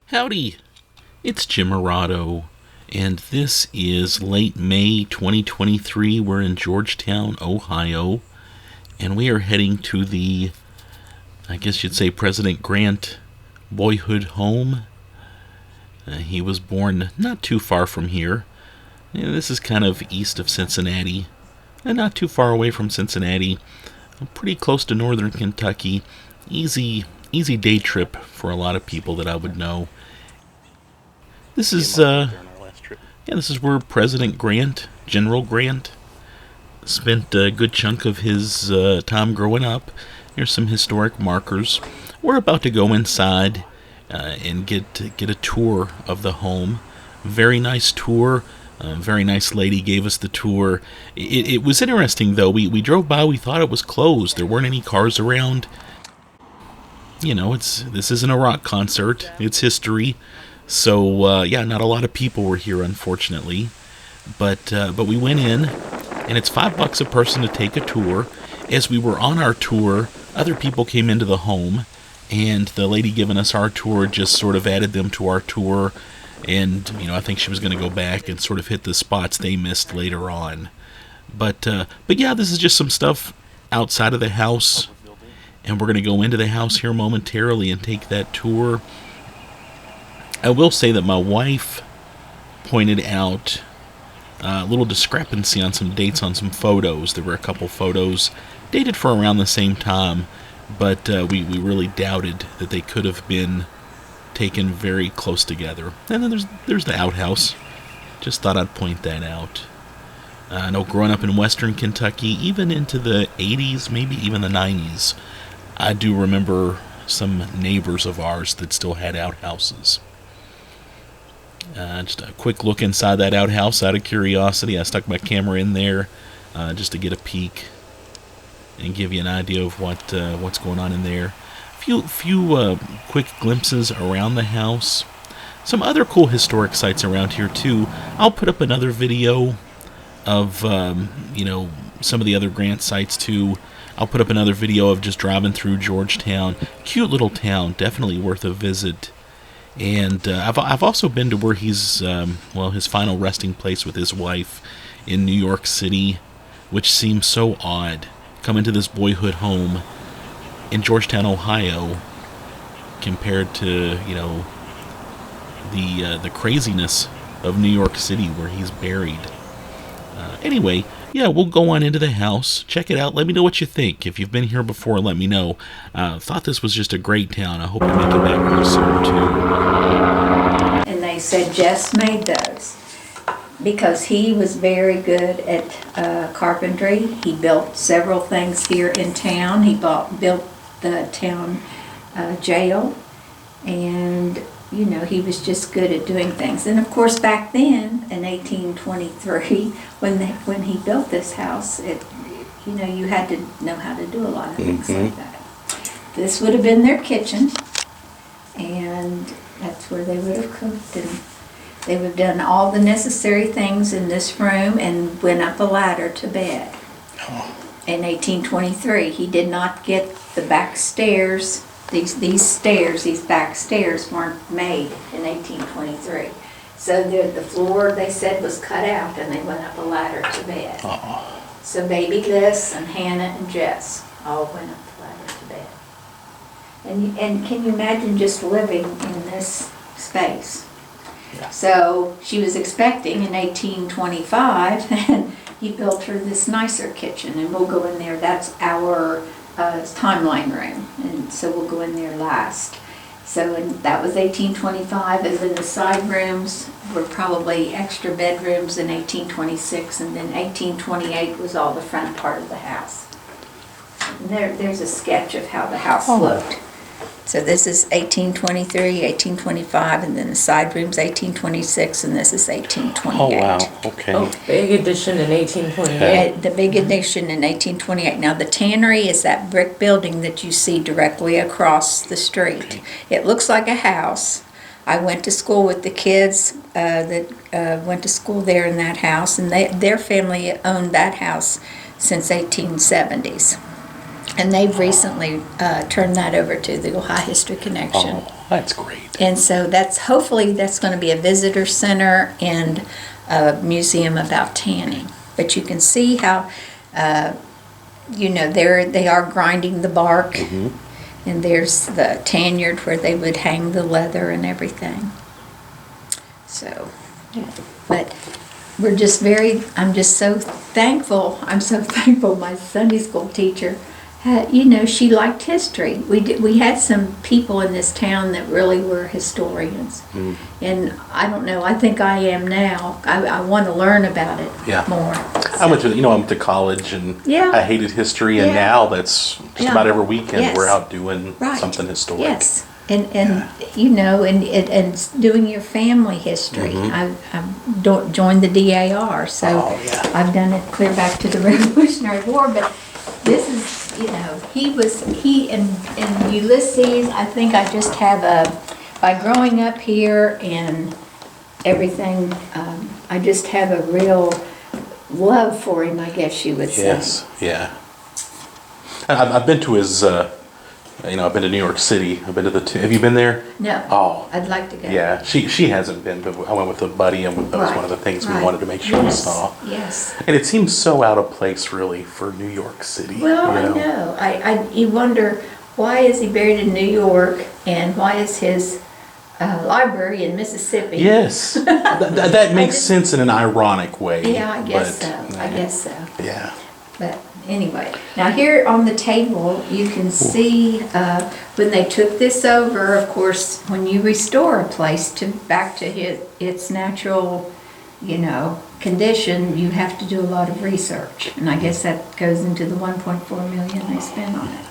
Howdy, it's Jim Morado, and this is late May 2023. We're in Georgetown, Ohio, and we are heading to the, I guess you'd say, President Grant Boyhood Home. He was born not too far from here. This is kind of east of Cincinnati, and not too far away from Cincinnati, pretty close to northern Kentucky. Easy day trip for a lot of people that I would know. This is this is where President Grant, General Grant, spent a good chunk of his time growing up. Here's some historic markers. We're about to go inside and get a tour of the home. Very nice tour. Very nice lady gave us the tour. It was interesting, though. We drove by. We thought it was closed. There weren't any cars around. You know, this isn't a rock concert. It's history. So, not a lot of people were here, unfortunately. But we went in, and it's $5 a person to take a tour. As we were on our tour, other people came into the home, and the lady giving us our tour just sort of added them to our tour. And, I think she was going to go back and sort of hit the spots they missed later on. But this is just some stuff outside of the house. And we're going to go into the house here momentarily and take that tour. I will say that my wife pointed out a little discrepancy on some dates on some photos. There were a couple photos dated for around the same time, but we really doubted that they could have been taken very close together. And then there's the outhouse. Just thought I'd point that out. I know growing up in western Kentucky, even into the 80s, maybe even the 90s, I do remember some neighbors of ours that still had outhouses. Just a quick look inside that outhouse out of curiosity. I stuck my camera in there just to get a peek and give you an idea of what's going on in there. Few quick glimpses around the house. Some other cool historic sites around here too. I'll put up another video of some of the other Grant sites too. I'll put up another video of just driving through Georgetown. Cute little town, definitely worth a visit. And I've also been to where he's his final resting place with his wife in New York City, which seems so odd. Coming to this boyhood home in Georgetown, Ohio, compared to the craziness of New York City where he's buried. Anyway, we'll go on into the house, check it out, let me know what you think. If you've been here before, let me know. Thought this was just a great town. I hope to make it back real soon too. And they said Jess made those because he was very good at carpentry. He built several things here in town. He built the town jail, and he was just good at doing things. And of course, back then in 1823, when he built this house, you had to know how to do a lot of things like that. This would have been their kitchen, and that's where they would have cooked, and they would have done all the necessary things in this room and went up a ladder to bed. In 1823, he did not get the back stairs. These back stairs weren't made in 1823. So the floor, they said, was cut out, and they went up a ladder to bed. So baby Liz and Hannah and Jess all went up the ladder to bed. And can you imagine just living in this space? Yeah. So she was expecting in 1825, and he built her this nicer kitchen, and we'll go in there. That's our timeline room, and so we'll go in there last. So that was 1825, and then the side rooms were probably extra bedrooms in 1826, and then 1828 was all the front part of the house. And there's a sketch of how the house looked. So this is 1823, 1825, and then the side room's 1826, and this is 1828. Oh, wow. Okay. Big addition in 1828. The big addition in 1828. Now, the tannery is that brick building that you see directly across the street. It looks like a house. I went to school with the kids that went to school there in that house, and their family owned that house since 1870s. And they've recently turned that over to the Ohio History Connection. Oh, that's great. And so hopefully that's going to be a visitor center and a museum about tanning. But you can see how, they are grinding the bark. Mm-hmm. And there's the tan-yard where they would hang the leather and everything. So, but I'm just so thankful. I'm so thankful my Sunday school teacher she liked history. We had some people in this town that really were historians. Mm. And I don't know, I think I am now. I want to learn about it more. So. I went to college and I hated history, and now that's just about every weekend we're out doing something historic. Yes. And doing your family history. Mm-hmm. I've joined the DAR, so I've done it clear back to the Revolutionary War, but this is, he in Ulysses, I think I just have by growing up here and everything, I just have a real love for him, I guess you would say. Yes, yeah. I've been to his, I've been to New York City. I've been to have you been there? No. Oh. I'd like to go. Yeah, she hasn't been, but I went with a buddy, and that was one of the things we wanted to make sure we saw. Yes. And it seems so out of place, really, for New York City. Well, I know. You wonder, why is he buried in New York, and why is his library in Mississippi? Yes. that makes sense in an ironic way. Yeah, I guess so. Yeah. But anyway, now here on the table, you can see when they took this over, of course, when you restore a place back to its natural, condition, you have to do a lot of research. And I guess that goes into the $1.4 million they spent on it.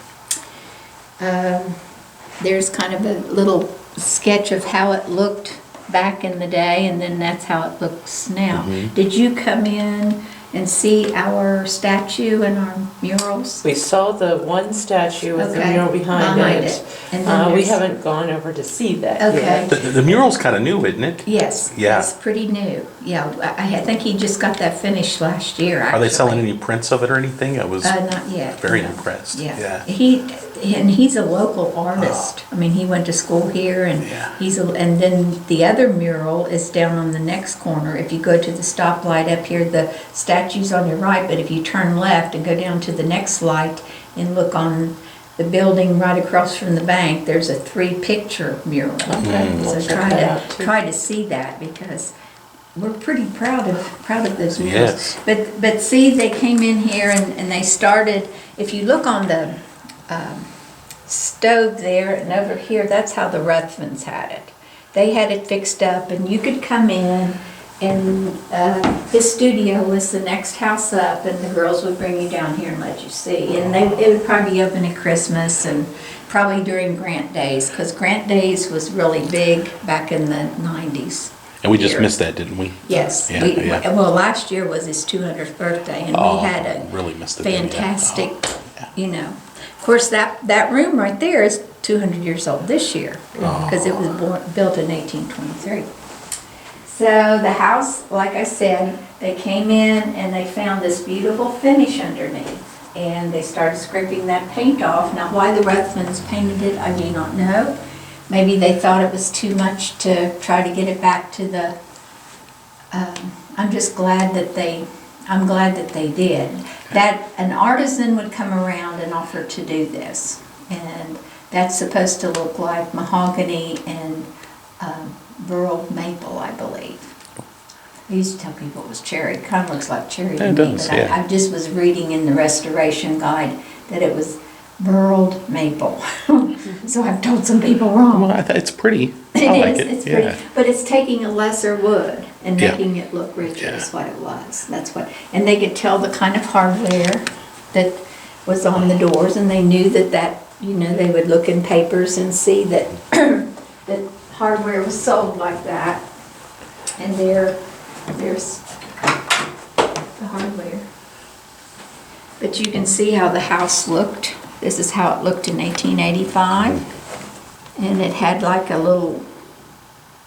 There's kind of a little sketch of how it looked back in the day, and then that's how it looks now. Mm-hmm. Did you come in and see our statue and our murals? We saw the one statue with the mural behind it. And we haven't gone over to see that yet. The mural's kind of new, isn't it? Yes. Yeah. It's pretty new. Yeah, I think he just got that finished last year, actually. Are they selling any prints of it or anything? I was not yet. Very impressed. Yeah. He's a local artist. I mean, he went to school here, and and then the other mural is down on the next corner. If you go to the stoplight up here, the statue's on your right, but if you turn left and go down to the next light and look on the building right across from the bank, there's a 3-picture mural. Okay. So try to see that, because we're pretty proud of those murals. Yes. But see, they came in here and they started. If you look on the stove there and over here, that's how the Ruthvens had it. They had it fixed up, and you could come in, and his studio was the next house up, and the girls would bring you down here and let you see. And it would probably be open at Christmas and probably during Grant Days, because Grant Days was really big back in the 90s. And we just missed that, didn't we? Yes. Well, last year was his 200th birthday, and we had a really missed fantastic, Of course, that room right there is 200 years old this year, because it was built in 1823. So the house, like I said, they came in and they found this beautiful finish underneath, and they started scraping that paint off. Now, why the Ruthvens painted it, I do not know. Maybe they thought it was too much to try to get it back to the. I'm glad that they did. That an artisan would come around and offer to do this, and that's supposed to look like mahogany and burl maple, I believe. I used to tell people it was cherry. It kind of looks like cherry to me, but I just was reading in the restoration guide that it was burled maple. So I've told some people wrong. Well, it's pretty. It's pretty, but it's taking a lesser wood and making it look richer. Is what it was. And they could tell the kind of hardware that was on the doors, and they knew that they would look in papers and see that that hardware was sold like that. And there's the hardware. But you can see how the house looked. This is how it looked in 1885. And it had like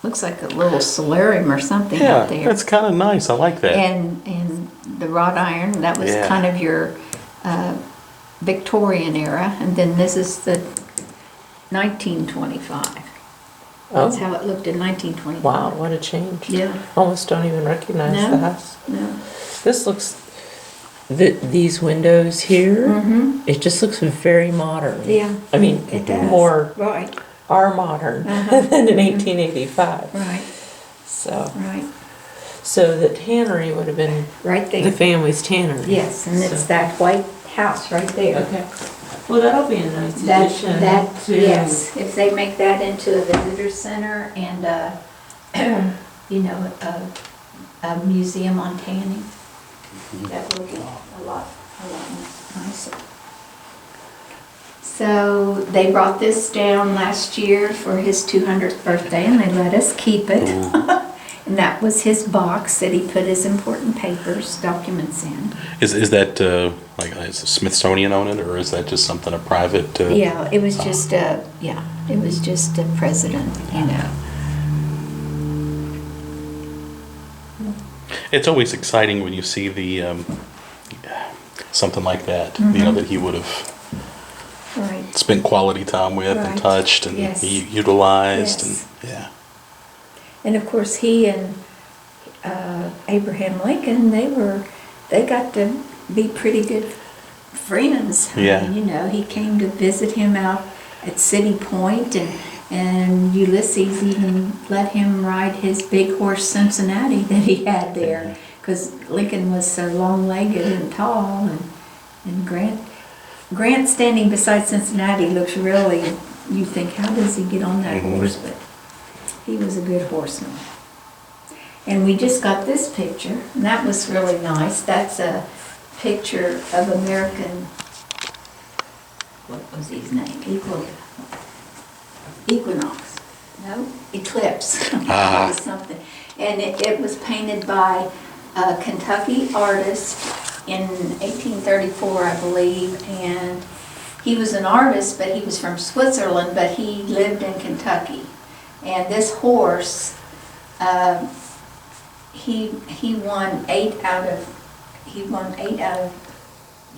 looks like a little solarium or something up there. Yeah, that's kind of nice. I like that. And the wrought iron, that was kind of your Victorian era, and then this is the 1925. That's how it looked in 1925. Wow, what a change. Yeah. Almost don't even recognize the house. No. This looks, these windows here, it just looks very modern. Yeah. I mean, It does. more Right. are modern than in 1885. Right. So, Right. so the tannery would have been Right there. the family's tannery. Yes, and it's So- that white house right there. Okay. Well, that'll be a nice addition to. Yes, if they make that into a visitor center and, you know, a museum on tanning, that will be a lot nicer. So they brought this down last year for his 200th birthday and they let us keep it. And that was his box that he put his important papers, documents in. Is that like is the Smithsonian own it, or is that just something a private? Yeah, it was just it was just a president, you know. It's always exciting when you see the something like that. You know, that he would have Right. spent quality time with and Right. touched and Yes. utilized. Yes. And yeah. And of course, he and Abraham Lincoln, they got to be pretty good friends. Yeah. I mean, you know, he came to visit him out at City Point, and Ulysses even let him ride his big horse Cincinnati that he had there, because Lincoln was so long-legged and tall, and Grant standing beside Cincinnati looks really, you think, how does he get on that horse? But he was a good horseman. And we just got this picture, and that was really nice. That's a picture of American, what was his name? Equinox. No? Eclipse. That was something. And it was painted by a Kentucky artist in 1834, I believe. And he was an artist, but he was from Switzerland, but he lived in Kentucky. And this horse, he won 8 out of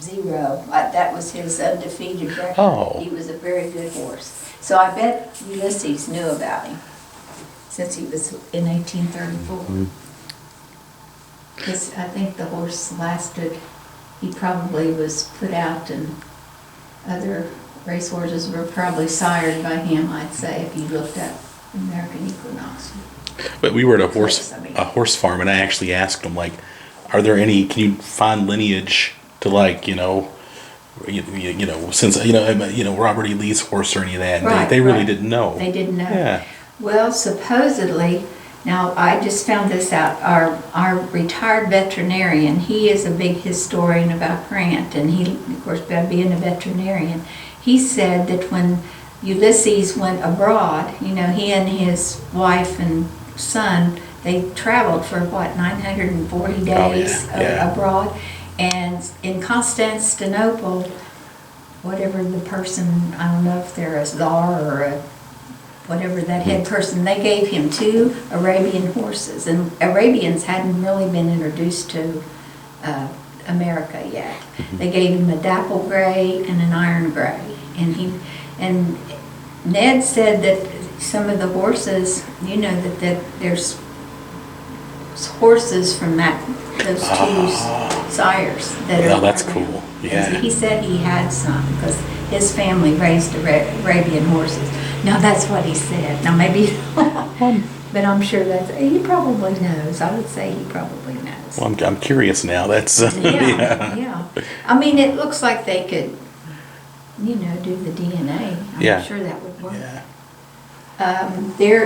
0. That was his undefeated record. Oh. He was a very good horse. So I bet Ulysses knew about him since he was in 1834. Because I think the horse lasted. He probably was put out, and other racehorses were probably sired by him, I'd say, if you looked up American Equinox. But we were at a horse farm, and I actually asked them, like, are there any? Can you find lineage to, like, you know, since Robert E. Lee's horse or any of that? And Right, they really right. didn't know. They didn't know. Yeah. Well, supposedly, now I just found this out, our retired veterinarian, he is a big historian about Grant, and he, of course, by being a veterinarian, he said that when Ulysses went abroad, you know, he and his wife and son, they traveled for 940 days abroad, and in Constantinople, whatever the person, I don't know if they're a czar or whatever that head person, they gave him 2 Arabian horses, and Arabians hadn't really been introduced to America yet. They gave him a dapple gray and an iron gray, and Ned said that some of the horses, you know, that there's horses from those 2 sires that are. Oh, that's cool. Yeah. And he said he had some because his family raised Arabian horses. Now that's what he said. Now maybe, but I'm sure he probably knows. I would say he probably knows. Well, I'm curious now. That's Yeah. I mean, it looks like they could, you know, do the DNA. I'm sure that would work. Yeah.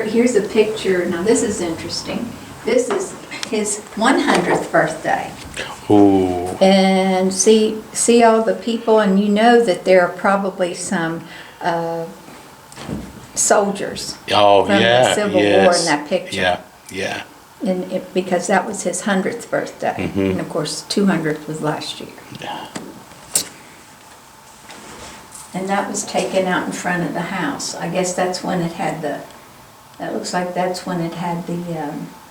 Here's a picture. Now this is interesting. This is his 100th birthday. Ooh. And see all the people, and you know that there are probably some soldiers from the Civil War in that picture. Yeah. And because that was his 100th birthday, and of course 200th was last year. Yeah. And that was taken out in front of the house. I guess that's when it had that looks like that's when it had the,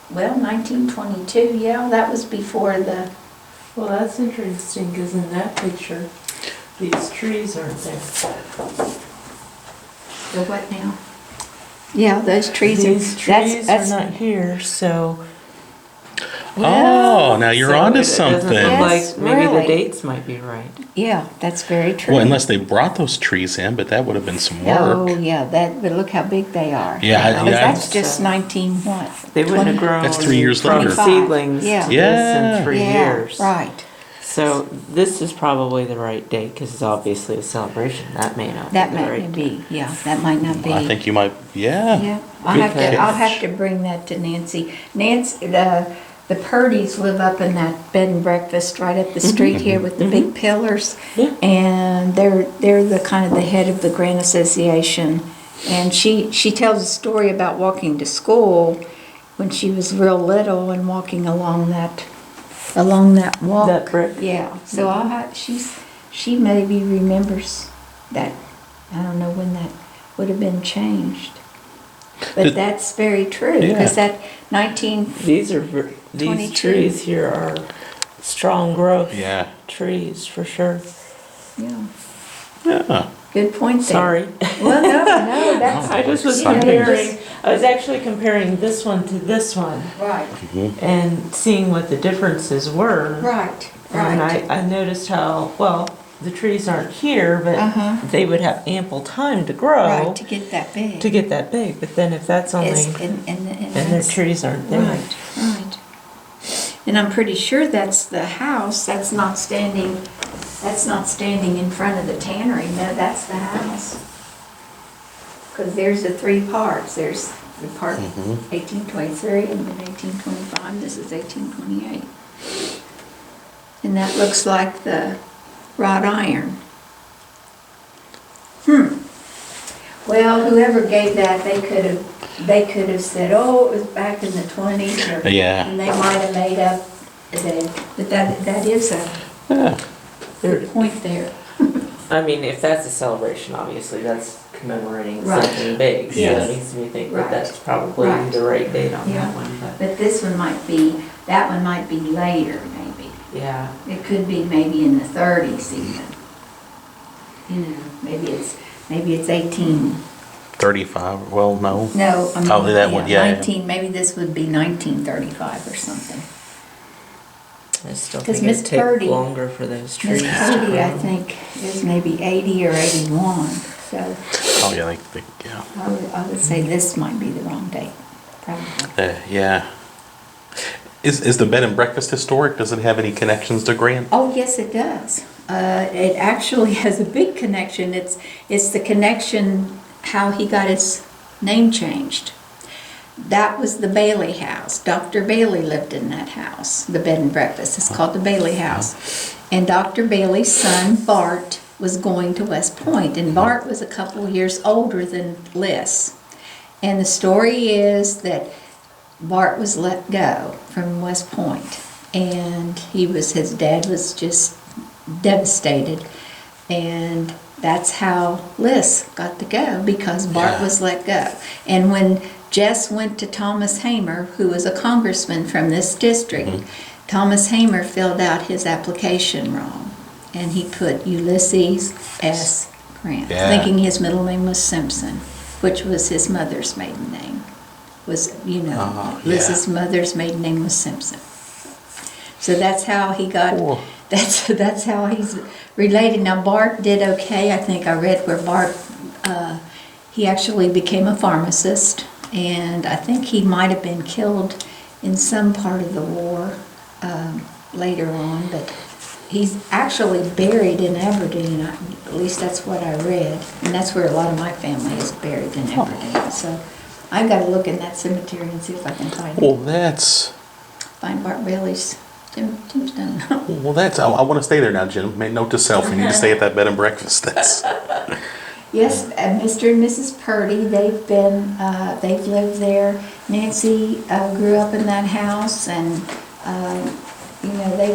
1922, yeah, that was before the. Well, that's interesting, because in that picture, These trees aren't there. The what now? Yeah, those trees These trees that's are not here, so. Oh, now you're so onto it doesn't something. look Yes, like maybe really. the dates might be right. yeah, that's very true. Well, unless they brought those trees in, but that would have been some Oh, work. yeah, but look how big they are. Yeah, Because yeah. that's just 19 what? They wouldn't have 20 grown That's 3 years from later. seedlings Yeah. to this Yeah. in 3 Yeah, years. right. So this is probably the right date because it's obviously a celebration. That may not That be the might right not date. be, yeah, that might not be. I think you might, yeah. Yeah, Good I'll catch. have to bring that to Nancy. Nancy, the Purdy's live up in that bed and breakfast right up the street here with the big pillars. Yeah. And they're the kind of the head of the Grant Association. And she tells a story about walking to school when she was real little and walking along that walk. That brick. Yeah. So I'll have, she maybe remembers that. I don't know when that would have been changed. But Did- that's very true, Yeah. because that 19, These 22. trees here are strong growth Yeah. trees for sure. yeah, Yeah. good point there. Sorry. Well, no, that's. I just was you know, comparing, I was actually comparing this one to this one Right, and seeing what the differences were. right, And right. I noticed how, well, the trees aren't here, Uh-huh. but they would have ample time to grow Right, to get that big. to get that big. But then if that's only, Is- and their that's- trees aren't there. Right, right. And I'm pretty sure that's the house, that's not standing in front of the tannery, no, that's the house. Because there's the three parts, there's the part 1823 and then 1825, this is 1828. And that looks like the wrought iron. Well, whoever gave that, they could have said, oh, it was back in the 20s, or, Yeah. and they might have made up, but that is a Yeah. good point there. I mean, if that's a celebration, obviously that's commemorating Right. something big. So Yes. that makes me think Right. that that's probably Right. the right date on Yeah. that one. But But this one that one might be later, maybe. yeah, It could be maybe in the 30s even. You know, maybe it's 18. 35, well, no. No, I mean, Oh, that one, yeah. 19, maybe this would be 1935 or something. I still 'Cause think Miss it'd take Purdy- longer for those trees Miss to Purdy, I grow. think, is maybe 80 or 81, so Oh, yeah, yeah. I would say this might be the wrong date, probably. Yeah. Is the bed and breakfast historic? Does it have any connections to Grant? Oh, yes, it does. It actually has a big connection. It's the connection how he got his name changed. That was the Bailey house. Dr. Bailey lived in that house, the bed and breakfast. It's called the Bailey house. And Dr. Bailey's son, Bart, was going to West Point, and Bart was a couple years older than Liz. And the story is that Bart was let go from West Point, and his dad was just devastated, and that's how Liz got to go, because Bart Yeah. was let go. And when Jess went to Thomas Hamer, who was a congressman from this district, Thomas Hamer filled out his application wrong, and he put Ulysses S. Grant, Yeah. thinking his middle name was Simpson, which was his mother's maiden name. Was, Oh, Liz's mother's maiden name was Simpson. So that's how he got, Cool. that's how he's related. Now Bart did okay. I think I read where Bart, he actually became a pharmacist, and I think he might have been killed in some part of the war later on, but he's actually buried in Aberdeen. At least that's what I read, and that's where a lot of my family is buried, in Aberdeen. So I've got to look in that cemetery and see if I can Well, that's, find Bart Bailey's tombstone. I want to stay there now, Jim. Make note to self, you need to stay at that bed and breakfast. That's, Yes, Mr. and Mrs. Purdy, they've lived there. Nancy grew up in that house, and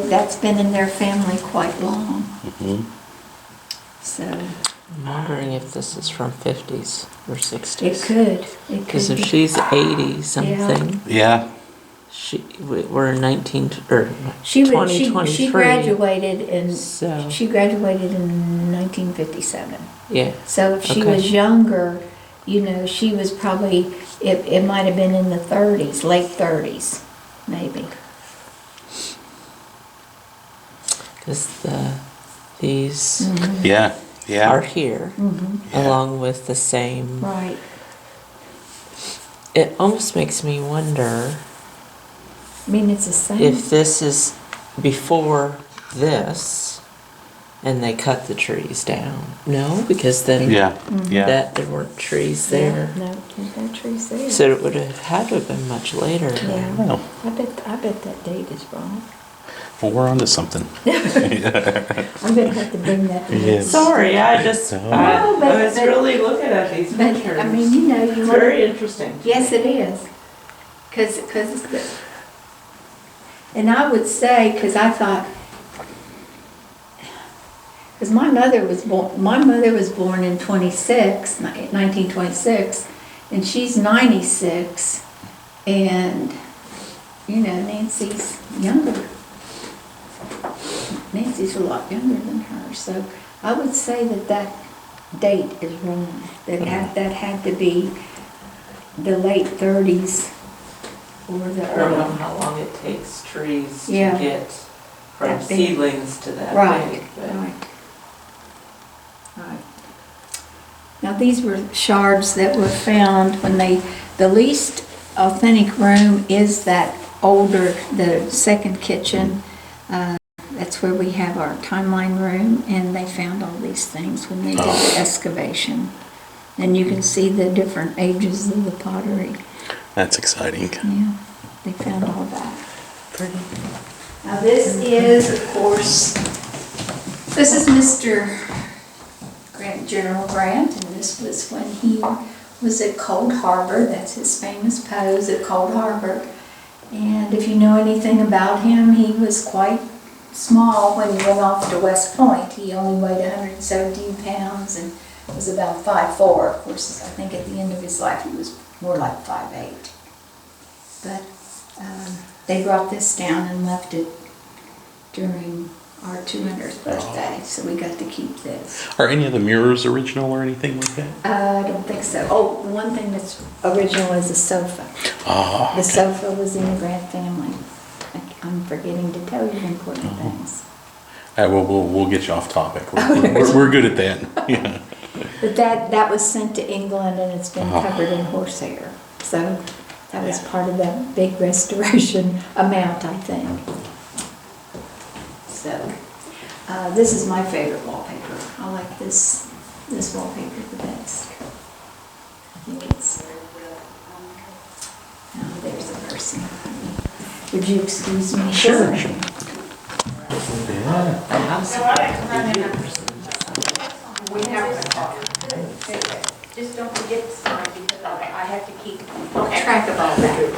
that's been in their family quite long. So I'm wondering if this is from 50s or 60s. it could Because if be. she's 80 something, yeah. we're in 19 or She 2023. she graduated in So she graduated in 1957. yeah. So if she Okay. was younger, you know, she was probably it might have been in the 30s, late 30s, maybe. Because these Yeah, yeah. are here along with the same. Right. It almost makes me wonder I mean, it's the same. if this is before this and they cut the trees down. No, because then Yeah, yeah. that there weren't trees there. No, there's no trees there. So it would have had to have been much later. Yeah. Well, I bet that date is wrong. well, we're onto something. I'm gonna have to bring that to Yes. Sorry, I just No. No, but- I was but- really looking at these But, pictures. I mean, you know, you It's want. very interesting. Yes, it is. Cause it's the, and I would say, cause I thought, cause my mother was born in 1926, and she's 96, and, you know, Nancy's younger. Nancy's a lot younger than her, so I would say that date is wrong. That had to be the late 30s or the I don't know early. how long it takes trees Yeah. to get from That big. seedlings to that Right, big. but- right. Now, these were shards that were found when the least authentic room is that older, the second kitchen. That's where we have our timeline room, and they found all these things when they did the excavation. And you can see the different ages of the pottery. That's exciting. Yeah, they found all that. Pretty. Now this is, of course, this is Mr. Grant, General Grant, and this was when he was at Cold Harbor. That's his famous pose at Cold Harbor. And if you know anything about him, he was quite small when he went off to West Point. He only weighed 117 pounds and was about 5'4". Of course, I think at the end of his life he was more like 5'8". But they brought this down and left it during our 200th birthday, so we got to keep this. Are any of the mirrors original or anything like that? I don't think so. Oh, the one thing that's original is the sofa. Oh, The sofa was in the Grant family. I'm forgetting to tell you important things. we'll get you off topic. We're good at that. Yeah. But that was sent to England, and it's been covered in horsehair. So that was part of that big restoration amount, I think. So this is my favorite wallpaper. I like this wallpaper the best. I think it's. Now there's a person. Would you excuse me? Sure. Sure. Yeah. We have a car. Just don't forget to sign because I have to keep track of all that.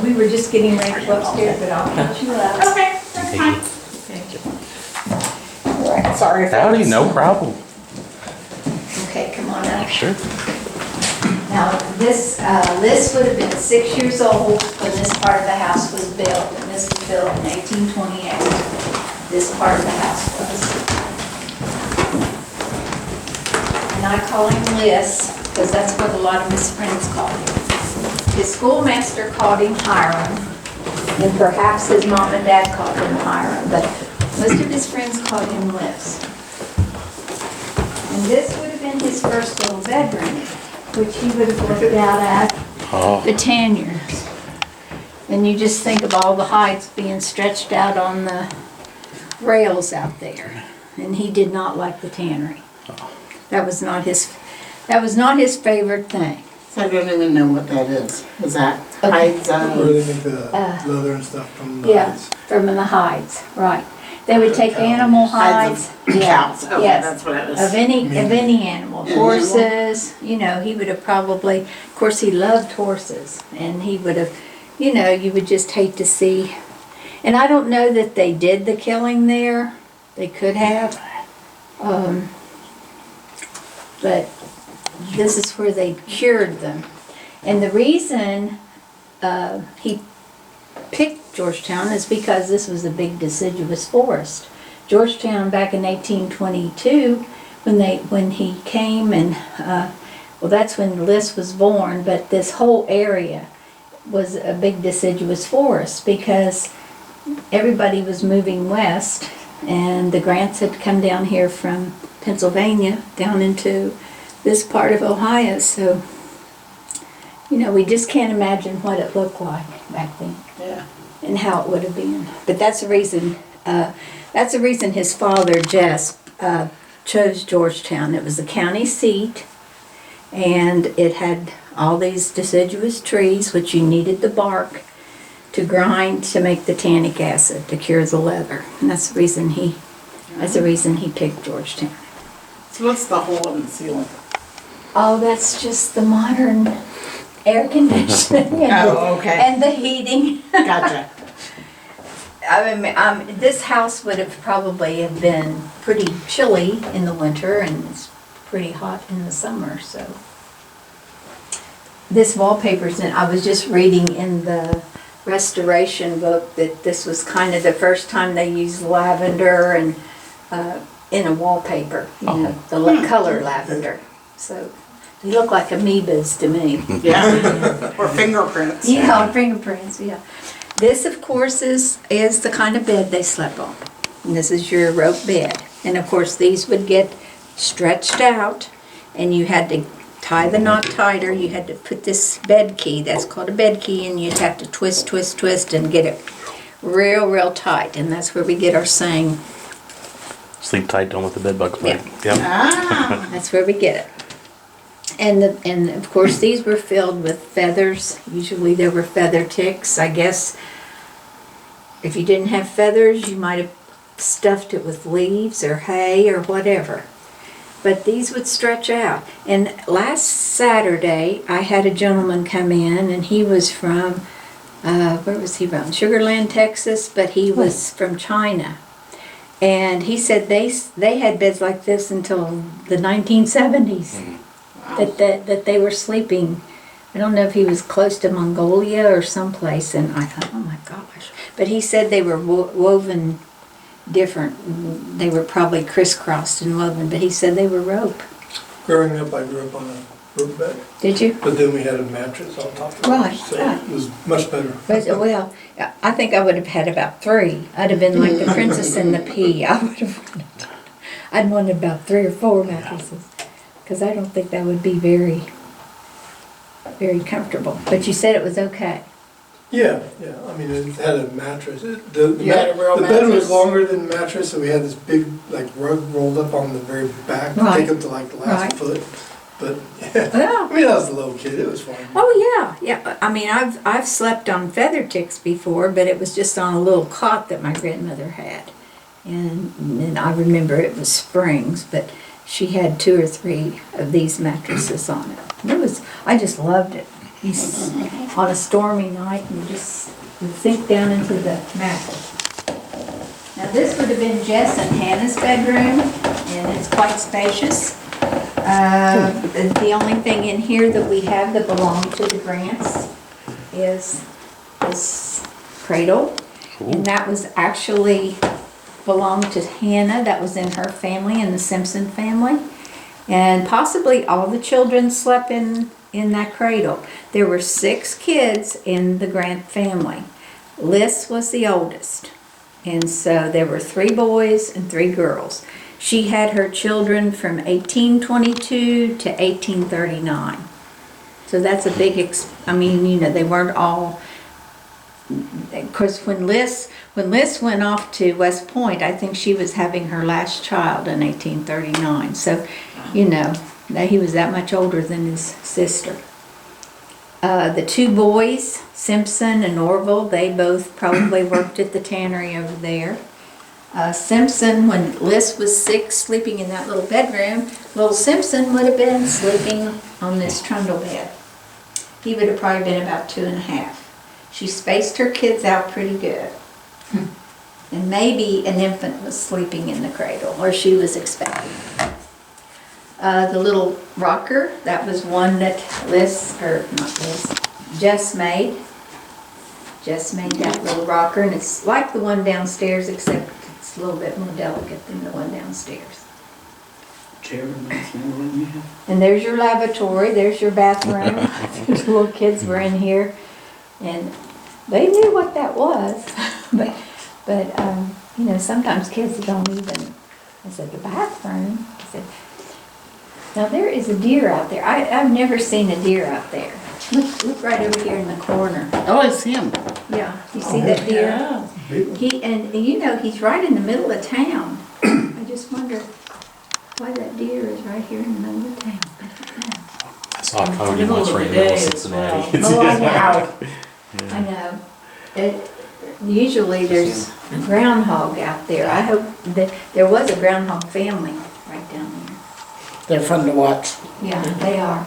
We were just getting ready to go upstairs, but I'll catch you up. Okay, that's fine. Thank you. All right, sorry if I Howdy, was- no problem. Okay, come on up. Sure. Now, this would have been 6 years old when this part of the house was built, and this was built in 1828. This part of the house was. And I call him Liz, because that's what a lot of his friends called him. His schoolmaster called him Hiram, and perhaps his mom and dad called him Hiram, but most of his friends called him Liz. And this would have been his first little bedroom, which he would have looked out at the tanniers. And you just think of all the hides being stretched out on the rails out there. And he did not like the tannery. That was not his favorite thing. So I don't even know what that is. Is that Okay. hides? Where they make the leather and stuff from the Yeah, hides. from the hides, right. They would take animal hides. Hides of cows. Okay, yes, that's what it is. Of any animal, Animal. horses, you know, he would have probably, of course, he loved horses, and he would have, you know, you would just hate to see. And I don't know that they did the killing there. They could have. But this is where they cured them. And the reason he picked Georgetown is because this was a big deciduous forest. Georgetown back in 1822, when he came and well, that's when Lys was born. But this whole area was a big deciduous forest because everybody was moving west, and the Grants had come down here from Pennsylvania down into this part of Ohio. So, we just can't imagine what it looked like back then. Yeah. And how it would have been. But that's the reason. That's the reason his father Jess chose Georgetown. It was the county seat, and it had all these deciduous trees, which you needed the bark to grind to make the tannic acid to cure the leather. And that's the reason he. That's the reason he picked Georgetown. So what's the hole in the ceiling? Oh, that's just the modern air conditioning Okay. and the heating. Gotcha. I mean, this house would have probably have been pretty chilly in the winter, and it's pretty hot in the summer. So this wallpaper's in. I was just reading in the restoration book that this was kind of the first time they used lavender and in a wallpaper. The color lavender. So they look like amoebas to me. Yeah. Or fingerprints. Yeah, fingerprints, yeah. This, of course, is the kind of bed they slept on. And this is your rope bed. And, of course, these would get stretched out, and you had to tie the knot tighter. You had to put this bed key, that's called a bed key, and you'd have to twist, twist, twist, and get it real, real tight. And that's where we get our saying, Sleep tight, don't let the bed bugs bite. Yeah. Yep. Ah. that's where we get it. And of course these were filled with feathers. Usually there were feather ticks. I guess if you didn't have feathers, you might have stuffed it with leaves or hay or whatever. But these would stretch out. And last Saturday I had a gentleman come in, and he was from where was he from? Sugar Land, Texas, but he was from China. And he said they had beds like this until the 1970s. That they were sleeping. I don't know if he was close to Mongolia or someplace, and I thought, oh my gosh. But he said they were woven different. They were probably crisscrossed and woven, but he said they were rope. Growing up, I grew up on a rope bed, Did you? but then we had a mattress on top of it. Right, So right. it was much better. But, well, I think I would have had about 3. I'd have been like the Princess and the Pea. I'd wanted about 3 or 4 mattresses. Because I don't think that would be very, very comfortable. But you said it was okay. Yeah. I mean, it had a mattress. The You had a real bed was mattress? longer than the mattress, so we had this big rug rolled up on the very back, to Right. take up to the last Right. foot. But yeah, Yeah. I mean, I was a little kid. It was fun. Oh yeah. I mean, I've slept on feather ticks before, but it was just on a little cot that my grandmother had, and I remember it was springs, but she had 2 or 3 of these mattresses on it. I just loved it. On a stormy night, you just would sink down into the mattress. Now this would have been Jess and Hannah's bedroom, and it's quite spacious. The only thing in here that we have that belonged to the Grants is this cradle. And that was actually belonged to Hannah. That was in her family, in the Simpson family. And possibly all the children slept in that cradle. There were 6 kids in the Grant family. Lys was the oldest. And so there were 3 boys and 3 girls. She had her children from 1822 to 1839. So that's a big, they weren't all, of course, when Lys went off to West Point, I think she was having her last child in 1839. So, that he was that much older than his sister. The 2 boys, Simpson and Orville, they both probably worked at the tannery over there. Simpson, when Lys was 6, sleeping in that little bedroom, little Simpson would have been sleeping on this trundle bed. He would have probably been about 2.5. She spaced her kids out pretty good. And maybe an infant was sleeping in the cradle, or she was expecting. The little rocker, that was one that Jess made. Jess made that little rocker, and it's like the one downstairs, except it's a little bit more delicate than the one downstairs. Chair reminds me of the one you have. And there's your lavatory, there's your bathroom. The little kids were in here, and they knew what that was. But you know, sometimes kids don't even, I said, the bathroom? I said, now there is a deer out there. I've never seen a deer out there. Look right over here in the corner. Oh, I see him. Yeah, you see that deer? And you know, he's right in the middle of town. I just wonder why that deer is right here in the middle of town. I saw a coyote once right in the middle of Cincinnati. Oh, I know. I know. Usually there's a groundhog out there. I hope that there was a groundhog family right down there. They're fun to watch. Yeah, they are.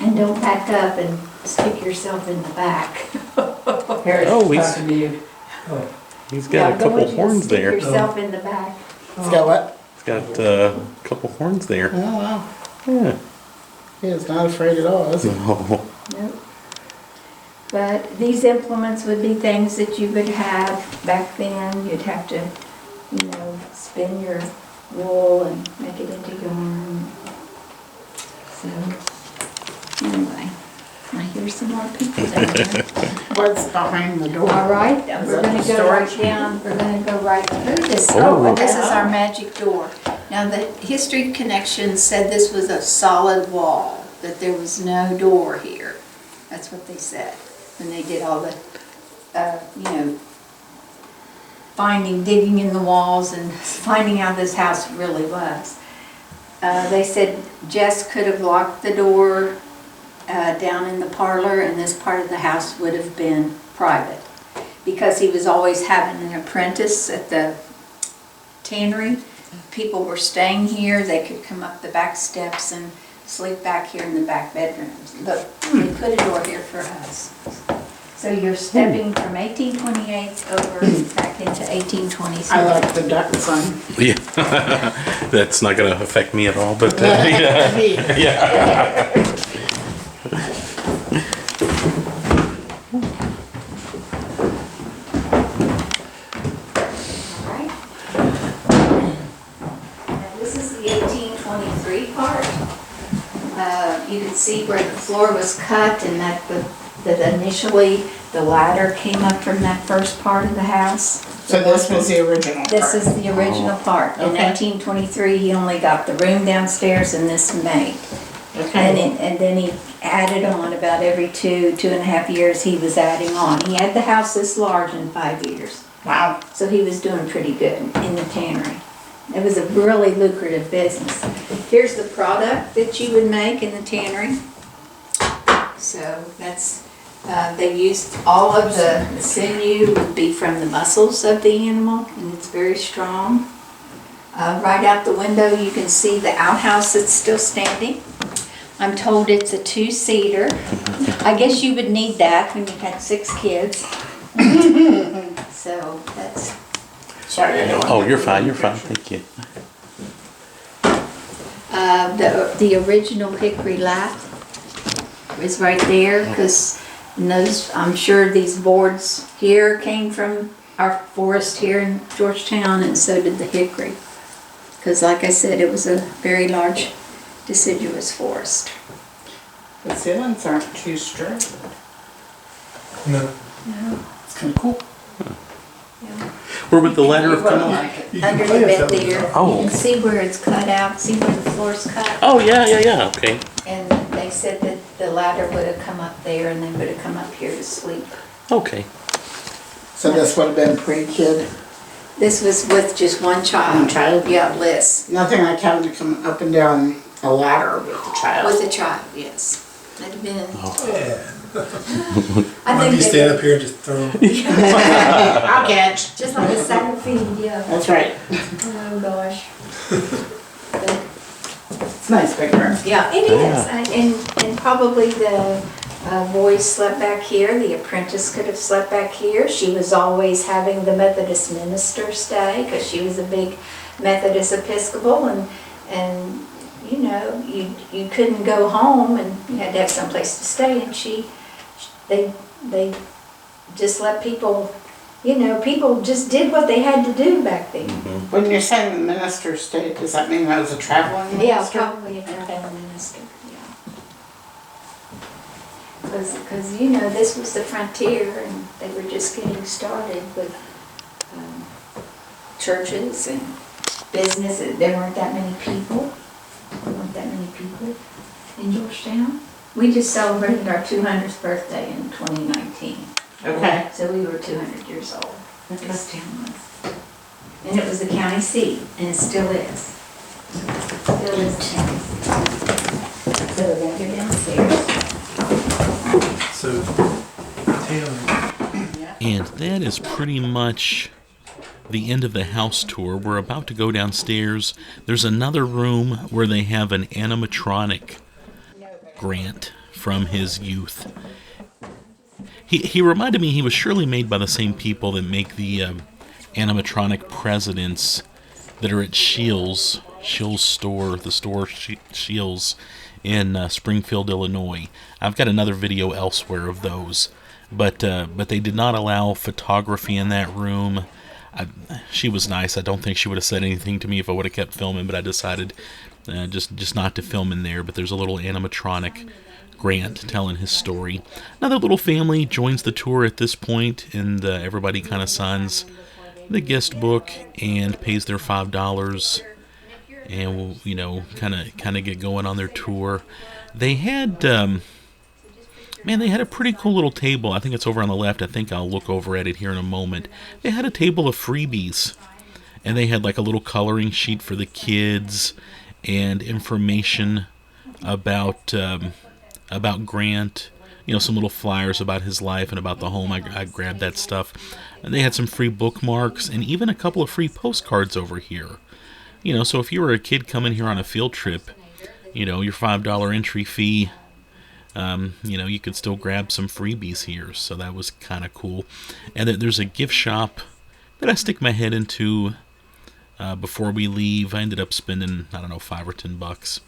And don't pack up and stick yourself in the back. Harris, Oh, he's- talking to you. He's Yeah, got a don't want couple you to horns stick there. yourself in the back. He's got what? He's got a couple horns there. Oh, wow. Yeah. He is not afraid at all, is he? No. Nope. But these implements would be things that you would have back then. You'd have to, you know, spin your wool and make it into yarn. So, anyway, I hear some more people down there. What's behind the door? All right, Is we're that gonna the go right storage? down, we're gonna go right through this. Oh. Oh, this is our magic door. Now, the History Connection said this was a solid wall, that there was no door here. That's what they said when they did all the, you know, digging in the walls and finding how this house really was. They said Jess could have locked the door down in the parlor, and this part of the house would have been private. Because he was always having an apprentice at the tannery. People were staying here, they could come up the back steps and sleep back here in the back bedrooms. But we put a door here for us. So you're stepping from 1828 over back into 1826. I like the duck sign. Yeah. That's not going to affect me at all, but yeah. Yeah. Alright. Now this is the 1823 part. You can see where the floor was cut and that initially the ladder came up from that first part of the house. So this was the original This part. is the original part. In Okay. 1823, he only got the room downstairs and this made. Okay. And then he added on about every 2.5 years, he was adding on. He had the house this large in 5 years. Wow. So he was doing pretty good in the tannery. It was a really lucrative business. Here's the product that you would make in the tannery. So that's, they used all of the sinew would be from the muscles of the animal, and it's very strong. Right out the window, you can see the outhouse that's still standing. I'm told it's a 2-seater. I guess you would need that when you had 6 kids. So that's, Sorry, I don't want Oh, you're fine. You're fine. Thank you. the original hickory lath is right there, because those, I'm sure these boards here came from our forest here in Georgetown, and so did the hickory. Because like I said, it was a very large deciduous forest. The ceilings aren't too straight. No. It's kind of cool. Where would the ladder have You wouldn't come? like it. You can Under play the it bed that way. there, Oh. you can see where it's cut out, see where the floor's cut. Oh, yeah. Okay. And they said that the ladder would have come up there and they would have come up here to sleep. Okay. So this would have been pre-kid. This was with just one child. One child? Yeah, Liz. Nothing like having to come up and down a ladder with a child. With a child, yes. That'd have been, Yeah. I Might think be they stand did, up here and just throw them. I'll catch. just like a sack of feed, yeah. That's right. Oh, gosh. But, It's nice big room. yeah, it is. And probably the boys slept back here, the apprentice could have slept back here. She was always having the Methodist minister stay, because she was a big Methodist Episcopal, and you know, you couldn't go home and you had to have someplace to stay, and they just let people, people just did what they had to do back then. When you're saying the minister stayed, does that mean that was a traveling Yeah, minister? probably a traveling minister, yeah. Because, this was the frontier and they were just getting started with churches and businesses. There weren't that many people. In Georgetown. We just celebrated our 200th birthday in 2019. Okay. So we were 200 years old. This town was. And it was the county seat, and it still is. Still is town. So we're gonna go downstairs. So, Taylor, And that is pretty much the end of the house tour. We're about to go downstairs. There's another room where they have an animatronic Grant from his youth. He reminded me he was surely made by the same people that make the animatronic presidents that are at Scheels store, the store Scheels in Springfield, Illinois. I've got another video elsewhere of those, but they did not allow photography in that room. She was nice. I don't think she would have said anything to me if I would have kept filming, but I decided just not to film in there. But there's a little animatronic Grant telling his story. Another little family joins the tour at this point, and everybody kind of signs the guest book and pays their $5, and will kind of get going on their tour. They had they had a pretty cool little table. I think it's over on the left. I think I'll look over at it here in a moment. They had a table of freebies, and they had like a little coloring sheet for the kids and information about Grant. Some little flyers about his life and about the home. I grabbed that stuff. And they had some free bookmarks and even a couple of free postcards over here. So if you were a kid coming here on a field trip, your $5 entry fee, you could still grab some freebies here. So that was kind of cool. And there's a gift shop that I stick my head into before we leave. I ended up spending, $5 or $10.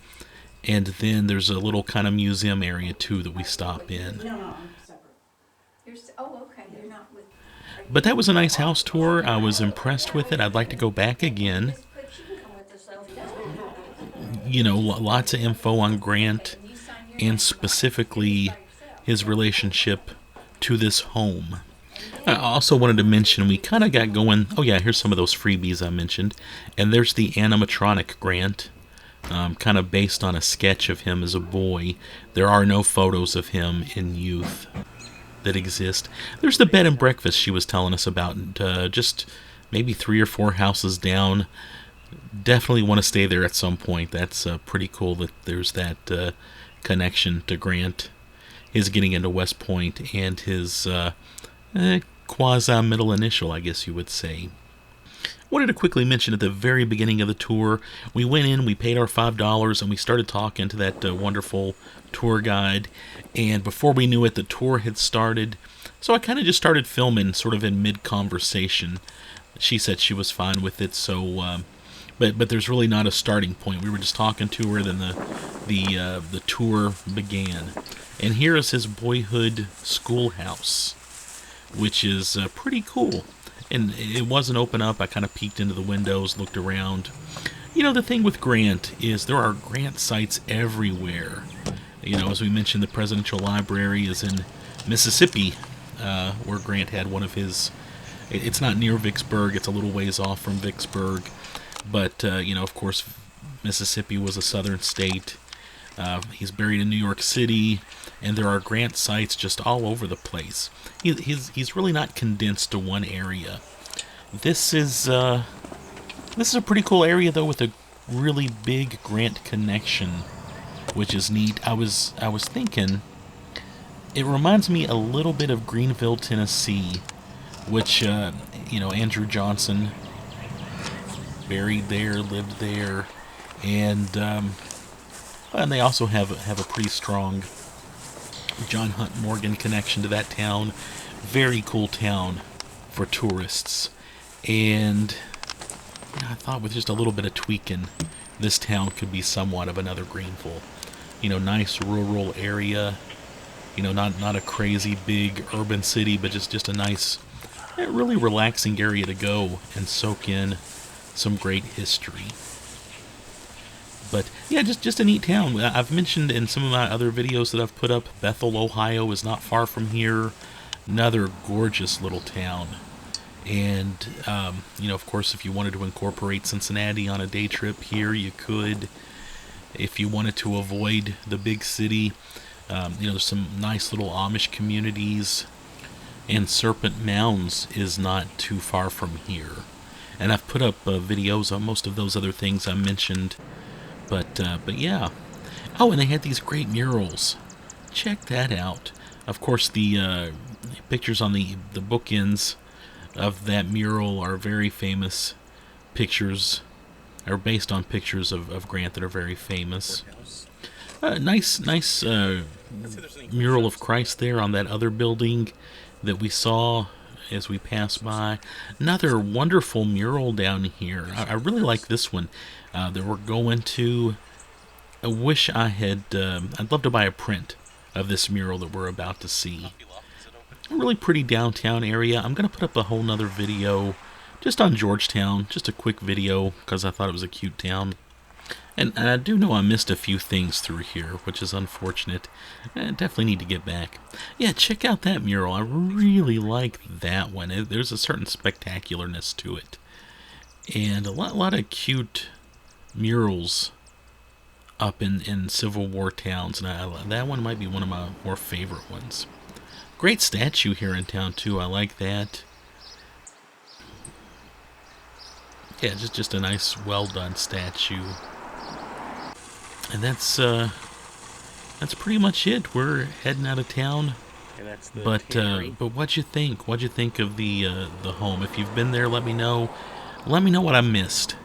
And then there's a little kind of museum area too that we stop in. No, I'm separate. Oh, okay, you're not with... But that was a nice house tour. I was impressed with it. I'd like to go back again. Lots of info on Grant and specifically his relationship to this home. I also wanted to mention we kind of got going. Oh yeah, here's some of those freebies I mentioned. And there's the animatronic Grant. Kind of based on a sketch of him as a boy. There are no photos of him in youth that exist. There's the bed and breakfast she was telling us about, just maybe 3 or 4 houses down. Definitely want to stay there at some point. That's pretty cool that there's that connection to Grant, his getting into West Point, and his quasi-middle initial, I guess you would say. Wanted to quickly mention at the very beginning of the tour, we went in, we paid our $5, and we started talking to that wonderful tour guide. And before we knew it, the tour had started. So I kind of just started filming sort of in mid-conversation. She said she was fine with it, so... But there's really not a starting point. We were just talking to her, then the tour began. And here is his boyhood schoolhouse, which is pretty cool. And it wasn't open up. I kind of peeked into the windows, looked around. The thing with Grant is there are Grant sites everywhere. As we mentioned, the Presidential Library is in Mississippi, where Grant had one of his... It's not near Vicksburg. It's a little ways off from Vicksburg. But, of course, Mississippi was a southern state. He's buried in New York City, and there are Grant sites just all over the place. He's really not condensed to one area. This is a pretty cool area, though, with a really big Grant connection, which is neat. I was thinking, it reminds me a little bit of Greenville, Tennessee, which, Andrew Johnson buried there, lived there, and they also have a pretty strong John Hunt Morgan connection to that town. Very cool town for tourists. And I thought with just a little bit of tweaking, this town could be somewhat of another Greenville. Nice rural area. Not a crazy big urban city, but just a nice, really relaxing area to go and soak in some great history. But yeah, just a neat town. I've mentioned in some of my other videos that I've put up, Bethel, Ohio is not far from here. Another gorgeous little town. And, of course, if you wanted to incorporate Cincinnati on a day trip here, you could. If you wanted to avoid the big city, there's some nice little Amish communities. And Serpent Mounds is not too far from here. And I've put up videos on most of those other things I mentioned. But yeah. Oh, and they had these great murals. Check that out. Of course, the pictures on the bookends of that mural are very famous pictures, are based on pictures of Grant that are very famous. Nice mural of Christ there on that other building that we saw as we passed by. Another wonderful mural down here. I really like this one that we're going to. I wish I had, I'd love to buy a print of this mural that we're about to see. A really pretty downtown area. I'm going to put up a whole nother video just on Georgetown, just a quick video because I thought it was a cute town. And I do know I missed a few things through here, which is unfortunate. I definitely need to get back. Yeah, check out that mural. I really like that one. There's a certain spectacularness to it. And a lot of cute murals up in Civil War towns. And that one might be one of my more favorite ones. Great statue here in town, too. I like that. Yeah, just a nice, well-done statue. And that's pretty much it. We're heading out of town. But what'd you think? What'd you think of the home? If you've been there, let me know. Let me know what I missed.